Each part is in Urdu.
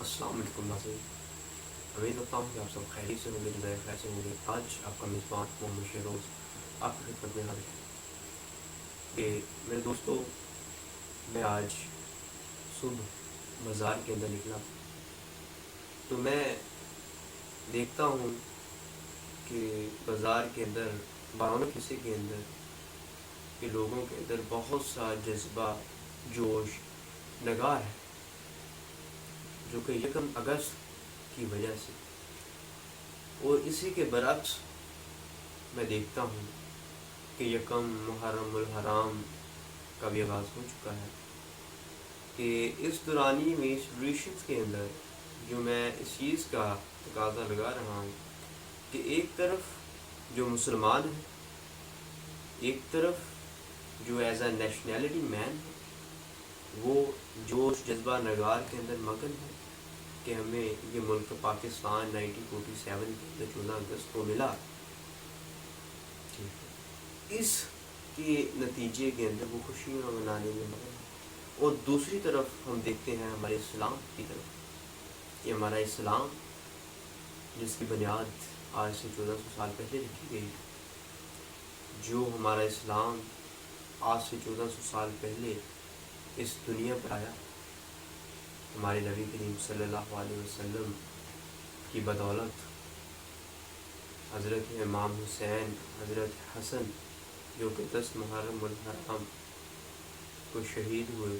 السلام علیکم ناظرین، امید کرتا ہوں کہ آپ سب خیریت سے ہوں گے، جزائر خیر سے ہوں گے۔ آج آپ کا میزبان محمد شہروز آپ کی خدمت میں حاضر ہے کہ میرے دوستوں، میں آج صبح بازار کے اندر نکلا تو میں دیکھتا ہوں کہ بازار کے اندر بارونق حصے کے اندر کہ لوگوں کے اندر بہت سا جذبہ، جوش، نگار ہے، جو کہ یکم اگست کی وجہ سے، اور اسی کے برعکس میں دیکھتا ہوں کہ یکم محرم الحرام کا بھی آغاز ہو چکا ہے کہ اس دورانی میں اس ریلیشنس کے اندر جو میں اس چیز کا تقاضا لگا رہا ہوں کہ ایک طرف جو مسلمان ہے، ایک طرف جو ایز اے نیشنلٹی مین ہے، وہ جوش جذبہ نگار کے اندر مگن ہے کہ ہمیں یہ ملک پاکستان 1947 کے اندر 14 اگست کو ملا، اس کے نتیجے کے اندر وہ خوشیاں منانے میں مگن ہے۔ اور دوسری طرف ہم دیکھتے ہیں ہمارے اسلام کی طرف، یہ ہمارا اسلام جس کی بنیاد آج سے 1400 سال پہلے رکھی گئی، جو ہمارا اسلام آج سے 1400 سال پہلے اس دنیا پر آیا، ہمارے نبی کریم صلی اللہ علیہ وسلم کی بدولت حضرت امام حسین، حضرت حسن جو کہ 10 محرم الحرام کو شہید ہوئے،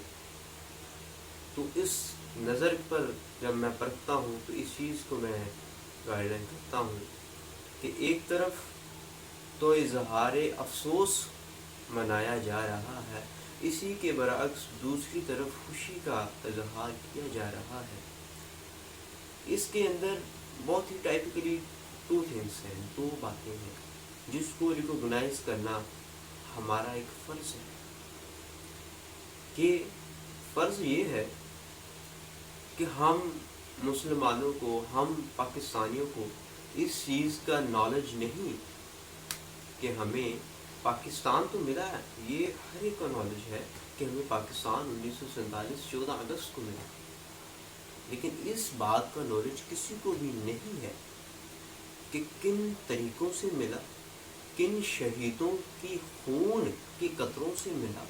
تو اس نظر پر جب میں پرکھتا ہوں تو اس چیز کو میں گائیڈ لائن کرتا ہوں کہ ایک طرف تو اظہار افسوس منایا جا رہا ہے، اسی کے برعکس دوسری طرف خوشی کا اظہار کیا جا رہا ہے۔ اس کے اندر بہت ہی ٹائپکلی 2 تھنگس ہیں، 2 باتیں ہیں جس کو ریکوگنائز کرنا ہمارا ایک فرض ہے کہ فرض یہ ہے کہ ہم مسلمانوں کو، ہم پاکستانیوں کو اس چیز کا نالج نہیں کہ ہمیں پاکستان تو ملا ہے، یہ ہر ایک کا نالج ہے کہ ہمیں پاکستان 1947 14 اگست کو ملا، لیکن اس بات کا نالج کسی کو بھی نہیں ہے کہ کن طریقوں سے ملا، کن شہیدوں کی خون کی قطروں سے ملا۔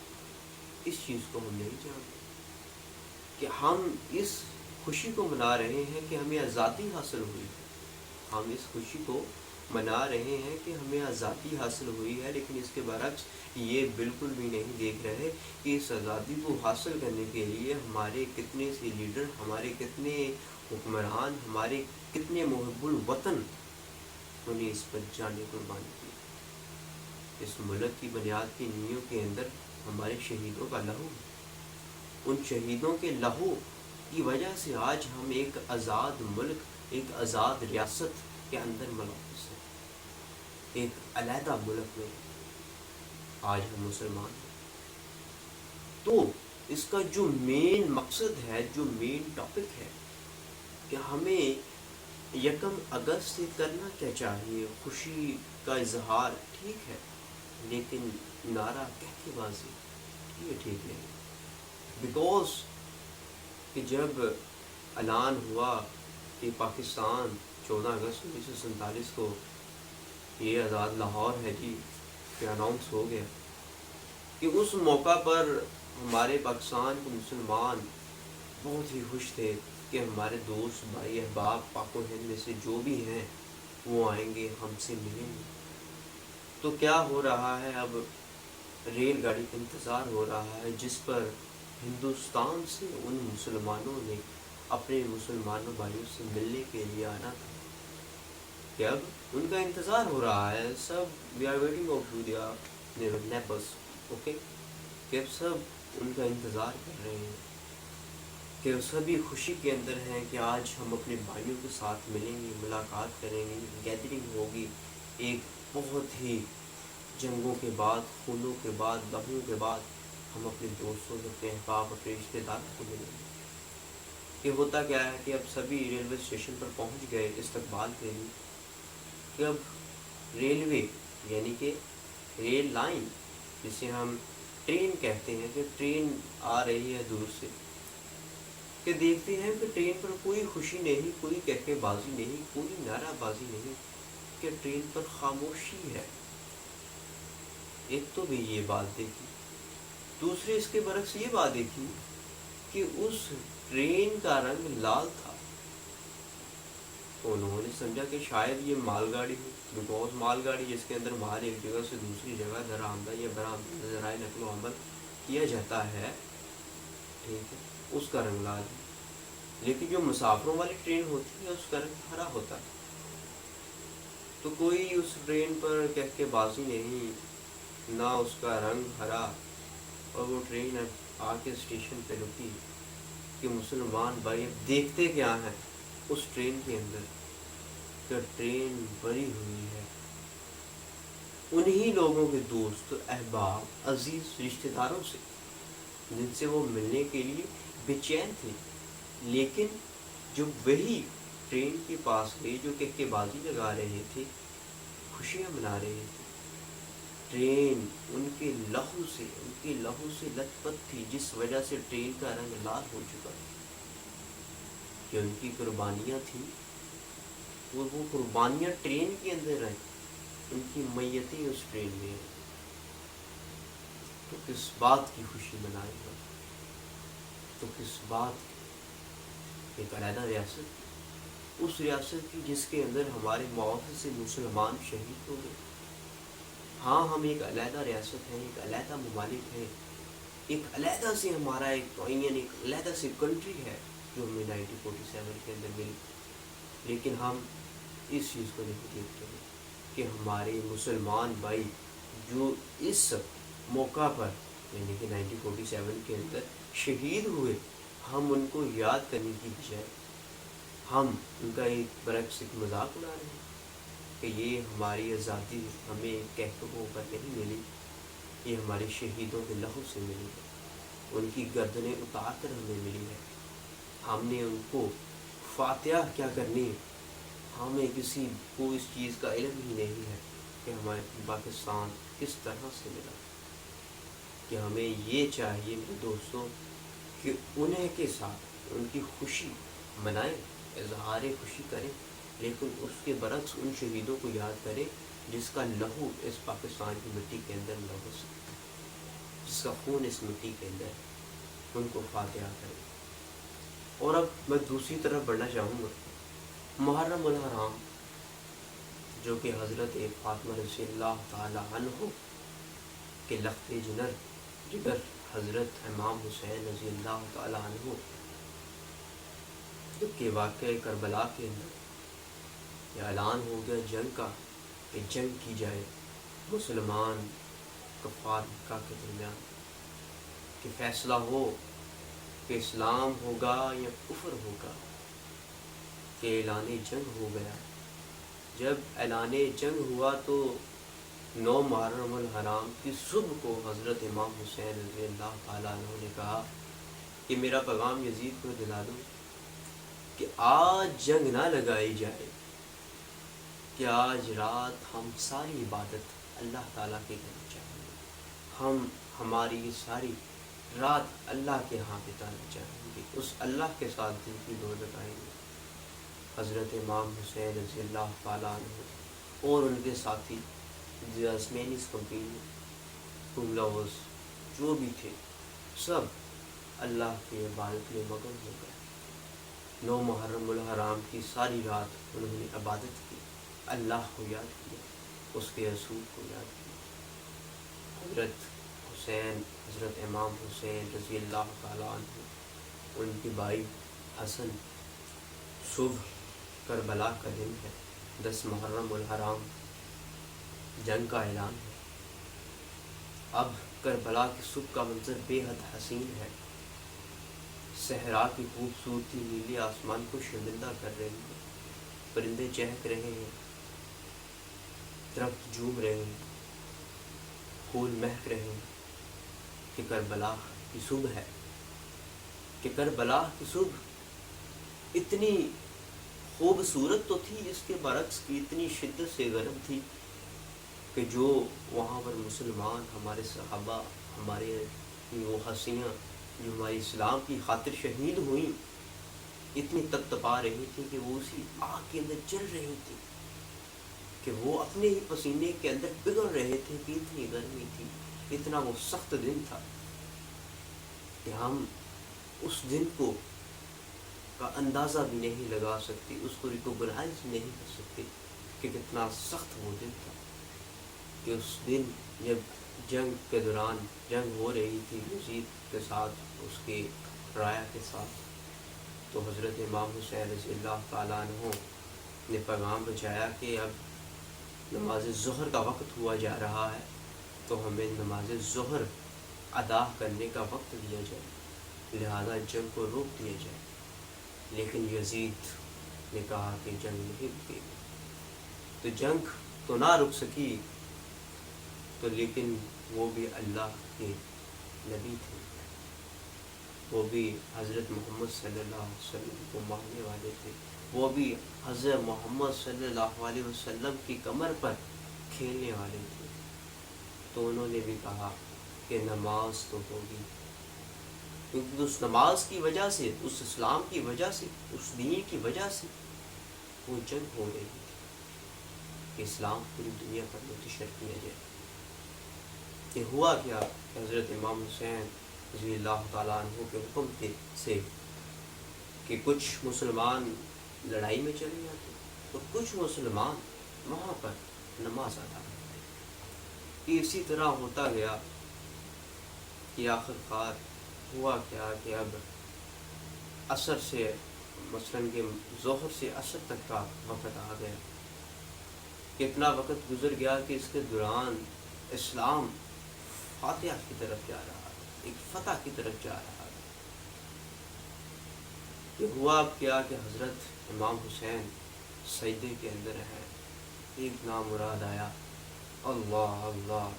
اس چیز کو ہم نہیں جانتے کہ ہم اس خوشی کو منا رہے ہیں کہ ہمیں آزادی حاصل ہوئی ہے، ہم اس خوشی کو منا رہے ہیں کہ ہمیں آزادی حاصل ہوئی ہے، لیکن اس کے برعکس یہ بالکل بھی نہیں دیکھ رہے کہ اس آزادی کو حاصل کرنے کے لیے ہمارے کتنے سے لیڈر، ہمارے کتنے حکمران، ہمارے کتنے محب الوطن انہیں اس پر جانے قربان کی۔ اس ملک کی بنیاد کی نیوں کے اندر ہمارے شہیدوں کا لہو ہے، ان شہیدوں کے لہو کی وجہ سے آج ہم ایک آزاد ملک، ایک آزاد ریاست کے اندر ملوث ہیں، ایک علیحدہ ملک میں آج ہم مسلمان ہیں۔ تو اس کا جو مین مقصد ہے، جو مین ٹاپک ہے کہ ہمیں یکم اگست سے کرنا کیا چاہیے، خوشی کا اظہار ٹھیک ہے، لیکن نعرہ کہتے بازی یہ ٹھیک نہیں، بیکاز کہ جب اعلان ہوا کہ پاکستان 14 اگست 1947 کو یہ آزاد لاہور ہے جی، کہ اناؤنس ہو گیا، کہ اس موقع پر ہمارے پاکستان کے مسلمان بہت ہی خوش تھے کہ ہمارے دوست، بھائی، احباب پاک و ہند میں سے جو بھی ہیں وہ آئیں گے، ہم سے ملیں گے۔ تو کیا ہو رہا ہے، اب ریل گاڑی کا انتظار ہو رہا ہے جس پر ہندوستان سے ان مسلمانوں نے اپنے مسلمانوں بھائیوں سے ملنے کے لیے آنا تھا، کہ اب ان کا انتظار ہو رہا ہے، سب we are waiting of you dear neighbours, okay, کہ اب سب ان کا انتظار کر رہے ہیں، کہ سبھی خوشی کے اندر ہیں کہ آج ہم اپنے بھائیوں کے ساتھ ملیں گے، ملاقات کریں گے، گیدرنگ ہوگی، ایک بہت ہی جنگوں کے بعد، خونوں کے بعد، لہوؤں کے بعد ہم اپنے دوستوں، اپنے احباب، اپنے رشتہ داروں کو ملیں گے۔ کہ ہوتا کیا ہے کہ اب سبھی ریلوے اسٹیشن پر پہنچ گئے استقبال کے لیے، کہ اب ریلوے یعنی کہ ریل لائن جسے ہم ٹرین کہتے ہیں، کہ ٹرین آ رہی ہے دور سے، کہ دیکھتے ہیں کہ ٹرین پر کوئی خوشی نہیں، کوئی کہکے بازی نہیں، کوئی نعرہ بازی نہیں، کہ ٹرین پر خاموشی ہے۔ ایک تو بھی یہ بات دیکھی، دوسری اس کے برعکس یہ بات دیکھی کہ اس ٹرین کا رنگ لال تھا۔ انہوں نے سمجھا کہ شاید یہ مال گاڑی ہو، بیکاز مال گاڑی جس کے اندر مال ایک جگہ سے دوسری جگہ درآمدہ یا برآمدہ ذرائع نقل و حمل کیا جاتا ہے، ٹھیک ہے، اس کا رنگ لال ہے۔ لیکن جو مسافروں والی ٹرین ہوتی ہے اس کا رنگ ہرا ہوتا ہے۔ تو کوئی اس ٹرین پر کہہ بازی نہیں، نہ اس کا رنگ ہرا، اور وہ ٹرین اب آ کے اسٹیشن پہ رکی کہ مسلمان بھائی اب دیکھتے کیا ہیں اس ٹرین کے اندر، کہ ٹرین بھری ہوئی ہے انہی لوگوں کے دوست، احباب، عزیز رشتہ داروں سے جن سے وہ ملنے کے لیے بے چین تھے۔ لیکن جو وہی ٹرین کے پاس گئے جو کہ بازی لگا رہے تھے، خوشیاں منا رہے تھے، ٹرین ان کے لہو سے لت پت تھی، جس وجہ سے ٹرین کا رنگ لال ہو چکا تھا، کہ ان کی قربانیاں تھیں، اور وہ قربانیاں ٹرین کے اندر ہیں، ان کی میتیں اس ٹرین میں ہیں۔ تو کس بات کی خوشی منائے گا؟ تو کس بات کی؟ ایک علیحدہ ریاست، اس ریاست کی جس کے اندر ہمارے بہت سے مسلمان شہید ہو گئے۔ ہاں ہم ایک علیحدہ ریاست ہیں، ایک علیحدہ ممالک ہے، ایک علیحدہ سے ہمارا ایک معین ایک علیحدہ سے کنٹری ہے جو ہمیں 1947 کے اندر ملی، لیکن ہم اس چیز کو نہیں دیکھتے ہیں کہ ہمارے مسلمان بھائی جو اس موقع پر یعنی کہ 1947 کے اندر شہید ہوئے، ہم ان کو یاد کرنے کی بجائے ہم ان کا ایک برعکس ایک مذاق اڑا رہے ہیں کہ یہ ہماری آزادی ہمیں کہکوں پر نہیں ملی، یہ ہمارے شہیدوں کے لہو سے ملی ہے، ان کی گردنیں اتار کر ہمیں ملی ہے، ہم نے ان کو فاتحہ کیا کرنی ہے، ہمیں کسی کو اس چیز کا علم ہی نہیں ہے کہ ہمارے پاکستان کس طرح سے ملا۔ کہ ہمیں یہ چاہیے میرے دوستوں کہ انہیں کے ساتھ ان کی خوشی منائیں، اظہار خوشی کریں، لیکن اس کے برعکس ان شہیدوں کو یاد کریں جس کا لہو اس پاکستان کی مٹی کے اندر لہو سکتا ہے، جس کا خون اس مٹی کے اندر ہے، ان کو فاتحہ کریں۔ اور اب میں دوسری طرف بڑھنا چاہوں گا، محرم الحرام جو کہ حضرت فاطمہ رضی اللہ تعالی عنہ کے لخت جگر حضرت امام حسین رضی اللہ تعالی عنہ کے واقعہ کربلا کے اندر یہ اعلان ہو گیا جنگ کا، کہ جنگ کی جائے مسلمان کفار مکہ کے درمیان، کہ فیصلہ ہو کہ اسلام ہوگا یا کفر ہوگا، کہ اعلان جنگ ہو گیا۔ جب اعلان جنگ ہوا تو 9 محرم الحرام کی صبح کو حضرت امام حسین رضی اللہ تعالیٰ عنہ نے کہا کہ میرا پیغام یزید کو دلا دو کہ آج جنگ نہ لگائی جائے، کہ آج رات ہم ساری عبادت اللہ تعالیٰ کی کرنا چاہیں گے، ہماری یہ ساری رات اللہ کے ہاں بتانا چاہیں گے، اس اللہ کے ساتھ دل کی ڈور لگائیں گے۔ حضرت امام حسین رضی اللہ تعالیٰ عنہ اور ان کے ساتھی جاسمینس کمپینی کملاوز جو بھی تھے، سب اللہ کی عبادت میں مگن ہو گئے۔ 9 محرم الحرام کی ساری رات انہوں نے عبادت کی، اللہ کو یاد کیا، اس کے رسول کو یاد کیا۔ حضرت حسین، حضرت امام حسین رضی اللہ تعالیٰ عنہ، ان کے بھائی حسن، صبح کربلا کا دن ہے، 10 محرم الحرام، جنگ کا اعلان ہے۔ اب کربلا کی صبح کا منظر بے حد حسین ہے، صحرا کی خوبصورتی نیلے آسمان کو شرمندہ کر رہی ہے، پرندے چہک رہے ہیں، درخت جھوم رہے ہیں، پھول مہک رہے ہیں، کہ کربلا کی صبح ہے، کہ کربلا کی صبح اتنی خوبصورت تو تھی، اس کے برعکس کی اتنی شدت سے گرم تھی کہ جو وہاں پر مسلمان ہمارے صحابہ، ہمارے وہ حسینہ جو ہماری اسلام کی خاطر شہید ہوئیں، اتنی تپتپا رہی تھی کہ وہ اسی آگ کے اندر جل رہی تھی، کہ وہ اپنے ہی پسینے کے اندر پگھل رہے تھے کہ اتنی گرمی تھی، اتنا وہ سخت دن تھا کہ ہم اس دن کو کا اندازہ بھی نہیں لگا سکتے، اس کو ریکوگنائز نہیں کر سکتے کہ کتنا سخت وہ دن تھا۔ کہ اس دن جب جنگ کے دوران جنگ ہو رہی تھی یزید کے ساتھ، اس کے رایا کے ساتھ، تو حضرت امام حسین رضی اللہ تعالیٰ عنہ نے پیغام بھیجایا کہ اب نماز ظہر کا وقت ہوا جا رہا ہے، تو ہمیں نماز ظہر ادا کرنے کا وقت دیا جائے، لہذا جنگ کو روک دیا جائے۔ لیکن یزید نے کہا کہ جنگ نہیں رکے گی، تو جنگ تو نہ رک سکی، تو لیکن وہ بھی اللہ کے نبی تھے، وہ بھی حضرت محمد صلی اللہ علیہ وسلم کو ماننے والے تھے، وہ بھی حضرت محمد صلی اللہ علیہ وسلم کی کمر پر کھیلنے والے تھے، تو انہوں نے بھی کہا کہ نماز تو ہوگی، کیونکہ اس نماز کی وجہ سے، اس اسلام کی وجہ سے، اس دین کی وجہ سے وہ جنگ ہو رہی تھی کہ اسلام پوری دنیا پر منتشر کیا جائے۔ کہ ہوا کیا کہ حضرت امام حسین رضی اللہ تعالیٰ عنہ کے حکم سے کہ کچھ مسلمان لڑائی میں چلے جاتے اور کچھ مسلمان وہاں پر نماز ادا کرتے، اسی طرح ہوتا گیا کہ آخر کار ہوا کیا کہ اب عصر سے، مثلاً کہ ظہر سے عصر تک کا وقت آ گیا، کتنا وقت گزر گیا کہ اس کے دوران اسلام فاتحہ کی طرف جا رہا ہے، ایک فتح کی طرف جا رہا ہے۔ کہ ہوا اب کیا کہ حضرت امام حسین سجدے کے اندر ہیں، ایک نامراد آیا، اللہ اللہ،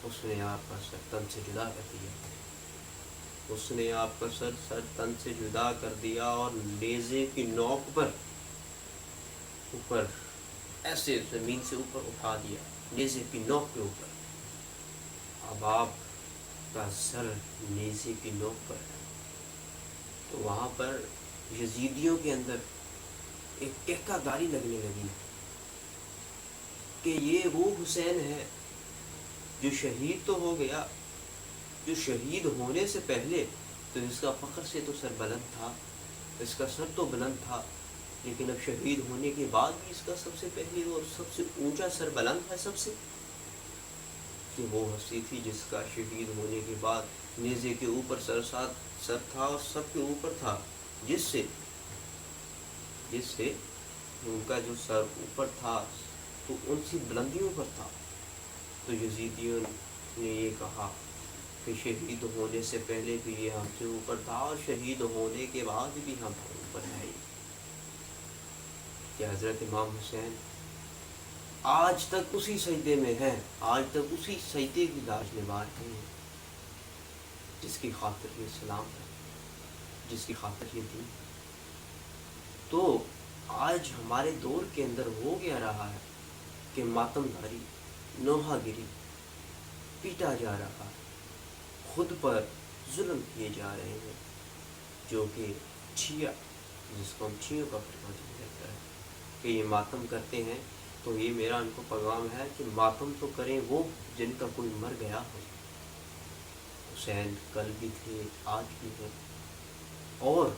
اس نے آپ کا سر تن سے جدا کر دیا، اس نے آپ کا سر تن سے جدا کر دیا اور نیزے کی نوک پر اوپر ایسے زمین سے اوپر اٹھا دیا، نیزے کی نوک کے اوپر۔ اب آپ کا سر نیزے کی نوک پر ہے، تو وہاں پر یزیدیوں کے اندر ایک کہکا داری لگنے لگی کہ یہ وہ حسین ہے جو شہید تو ہو گیا، جو شہید ہونے سے پہلے تو اس کا فخر سے تو سر بلند تھا، اس کا سر تو بلند تھا، لیکن اب شہید ہونے کے بعد بھی اس کا سب سے پہلے اور سب سے اونچا سر بلند ہے سب سے، کہ وہ ہستی تھی جس کا شہید ہونے کے بعد نیزے کے اوپر سر تھا اور سب کے اوپر تھا، جس سے ان کا جو سر اوپر تھا تو ان سی بلندیوں پر تھا۔ تو یزیدیوں نے یہ کہا کہ شہید ہونے سے پہلے بھی یہ ہم سے اوپر تھا اور شہید ہونے کے بعد بھی ہم اوپر ہے۔ کہ حضرت امام حسین آج تک اسی سجدے میں ہیں، آج تک اسی سجدے کی لاج نبھا رہے ہیں، جس کی خاطر یہ اسلام ہے، جس کی خاطر یہ دین۔ تو آج ہمارے دور کے اندر ہو گیا رہا ہے کہ ماتم داری، نوحہ گری، پیٹا جا رہا ہے، خود پر ظلم کیے جا رہے ہیں، جو کہ شیعہ، جس کو ہم شیعوں کا فرقہ دیا جاتا ہے، کہ یہ ماتم کرتے ہیں، تو یہ میرا ان کو پیغام ہے کہ ماتم تو کریں وہ جن کا کوئی مر گیا ہو۔ حسین کل بھی تھے، آج بھی ہیں، اور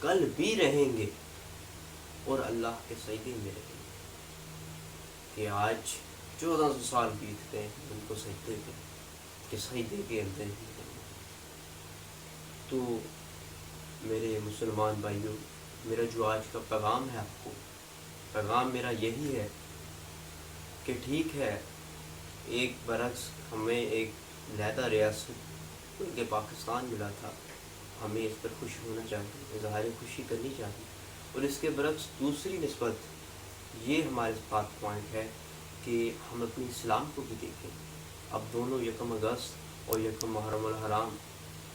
کل بھی رہیں گے، اور اللہ کے سجدے میں رہیں گے۔ کہ آج 1400 سال بیت گئے ان کو سجدے کے سجدے کے اندر ہی ہیں۔ تو میرے مسلمان بھائیوں، میرا جو آج کا پیغام ہے آپ کو، پیغام میرا یہی ہے کہ ٹھیک ہے، ایک برعکس ہمیں ایک علیحدہ ریاست کہ پاکستان ملا تھا، ہمیں اس پر خوش ہونا چاہیے، اظہار خوشی کرنی چاہیے، اور اس کے برعکس دوسری نسبت یہ ہمارے پاس پوائنٹ ہے کہ ہم اپنی اسلام کو بھی دیکھیں۔ اب دونوں یکم اگست اور یکم محرم الحرام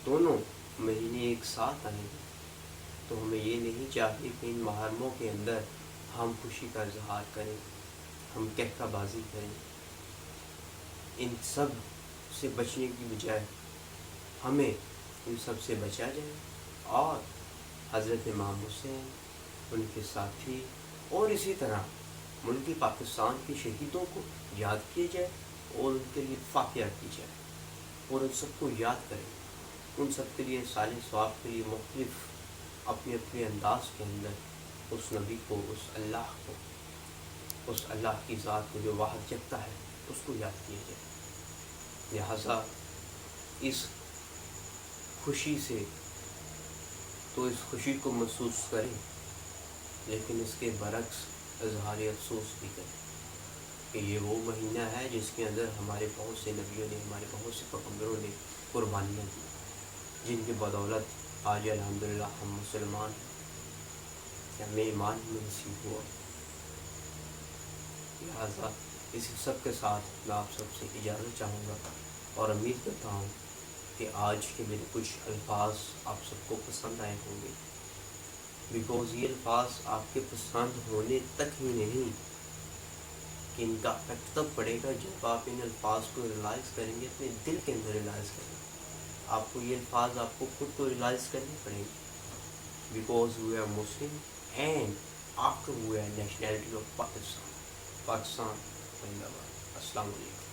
دونوں مہینے ایک ساتھ آئیں گے، تو ہمیں یہ نہیں چاہیے کہ ان محرموں کے اندر ہم خوشی کا اظہار کریں، ہم کہکہ بازی کریں۔ ان سب سے بچنے کی بجائے ہمیں ان سب سے بچا جائے، اور حضرت امام حسین، ان کے ساتھی، اور اسی طرح ملک پاکستان کے شہیدوں کو یاد کیا جائے اور ان کے لیے فاتحہ کی جائے اور ان سب کو یاد کریں. ان سب کے لیے صالح ثواب کے لیے مختلف اپنے اپنے انداز کے اندر اس نبی کو، اس اللہ کی ذات کو جو واحد جگتا ہے اس کو یاد کیا جائے. لہٰذا اس خوشی سے تو اس خوشی کو محسوس کریں، لیکن اس کے برعکس اظہار افسوس بھی کریں کہ یہ وہ مہینہ ہے جس کے اندر ہمارے بہت سے نبیوں نے، ہمارے بہت سے پیغمبروں نے قربانیاں دی، جن کی بدولت آج الحمدللہ ہم مسلمان ہیں، ہمیں ایمان میں نصیب ہوا. لہٰذا اس سب کے ساتھ میں آپ سب سے اجازت چاہوں گا اور امید کرتا ہوں کہ آج کے میرے کچھ الفاظ آپ سب کو پسند آئے ہوں گے، بیکاز یہ الفاظ آپ کے پسند ہونے تک ہی نہیں کہ ان کا افیکٹ تب پڑے گا جب آپ ان الفاظ کو ریلائز کریں گے، اپنے دل کے اندر ریلائز کریں گے. آپ کو یہ الفاظ آپ کو خود کو ریلائز کرنے پڑیں گے، because we are Muslim and after we are nationality of Pakistan. زندہ باد. السلام علیکم.